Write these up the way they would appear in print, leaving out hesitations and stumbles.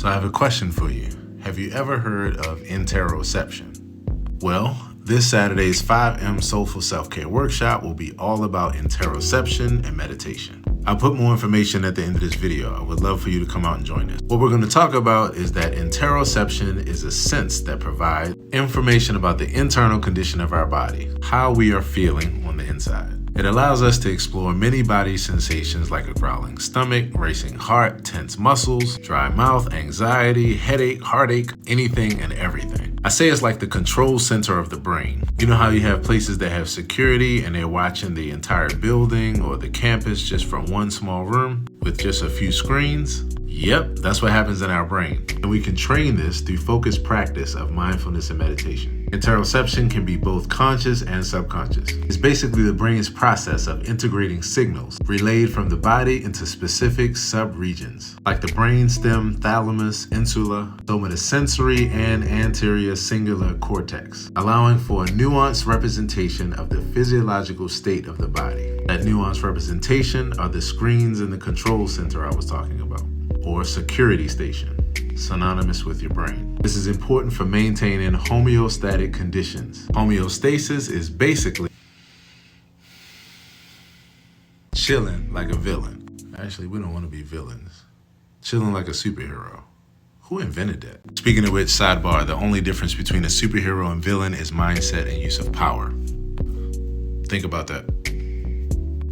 So I have a question for you. Have you ever heard of interoception? Well, this Saturday's 5M Soulful Self Care Workshop will be all about interoception and meditation. I'll put more information at the end of this video. I would love for you to come out and join us. What we're going to talk about is that interoception is a sense that provides information about the internal condition of our body, how we are feeling on the inside. It allows us to explore many body sensations like a growling stomach, racing heart, tense muscles, dry mouth, anxiety, headache, heartache, anything and everything. I say it's like the control center of the brain. You know how you have places that have security and they're watching the entire building or the campus just from one small room with just a few screens? Yep, that's what happens in our brain. And we can train this through focused practice of mindfulness and meditation. Interoception can be both conscious and subconscious. It's basically the brain's process of integrating signals relayed from the body into specific sub-regions, like the brainstem, thalamus, insula, somatosensory, and anterior cingulate cortex, allowing for a nuanced representation of the physiological state of the body. That nuanced representation are the screens in the control center I was talking about, or security station, synonymous with your brain. This is important for maintaining homeostatic conditions. Homeostasis is basically chilling like a villain. Actually, we don't want to be villains. Chilling like a superhero. Who invented that? Speaking of which, sidebar, the only difference between a superhero and villain is mindset and use of power. Think about that.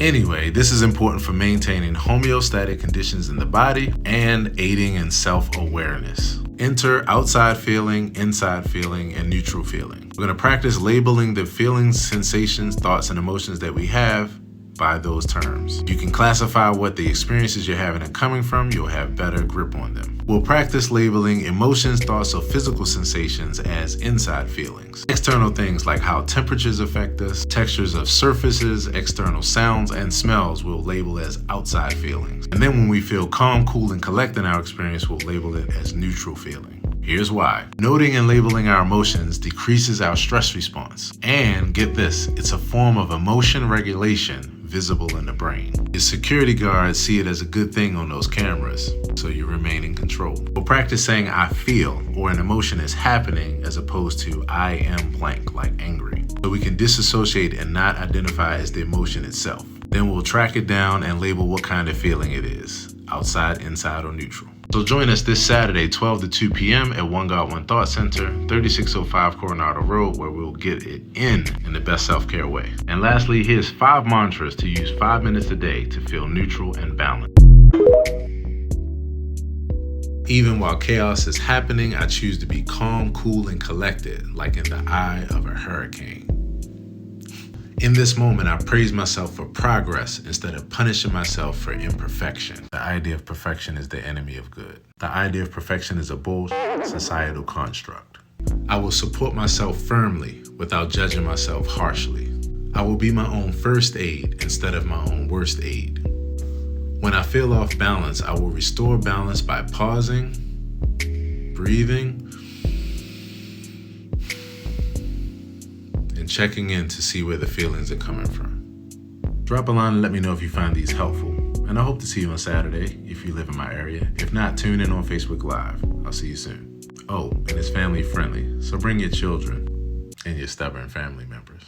Anyway, this is important for maintaining homeostatic conditions in the body and aiding in self-awareness. Enter outside feeling, inside feeling, and neutral feeling. We're going to practice labeling the feelings, sensations, thoughts, and emotions that we have by those terms. You can classify what the experiences you're having are coming from, you'll have better grip on them. We'll practice labeling emotions, thoughts, or physical sensations as inside feelings. External things like how temperatures affect us, textures of surfaces, external sounds, and smells we'll label as outside feelings. And then when we feel calm, cool, and collected in our experience, we'll label it as neutral feeling. Here's why. Noting and labeling our emotions decreases our stress response. And get this, it's a form of emotion regulation visible in the brain. Your security guards see it as a good thing on those cameras, so you remain in control. We'll practice saying I feel, or an emotion is happening, as opposed to I am blank, like angry. So we can disassociate and not identify as the emotion itself. Then we'll track it down and label what kind of feeling it is, outside, inside, or neutral. So join us this Saturday, 12 to 2 p.m. at One God, One Thought Center, 3605 Coronado Road, where we'll get it in the best self-care way. And lastly, here's 5 mantras to use 5 minutes a day to feel neutral and balanced. Even while chaos is happening, I choose to be calm, cool, and collected, like in the eye of a hurricane. In this moment, I praise myself for progress instead of punishing myself for imperfection. The idea of perfection is the enemy of good. The idea of perfection is a bullshit societal construct. I will support myself firmly without judging myself harshly. I will be my own first aid instead of my own worst aid. When I feel off balance, I will restore balance by pausing, breathing, and checking in to see where the feelings are coming from. Drop a line and let me know if you find these helpful. And I hope to see you on Saturday if you live in my area. If not, tune in on Facebook Live. I'll see you soon. Oh, and it's family friendly, so bring your children and your stubborn family members.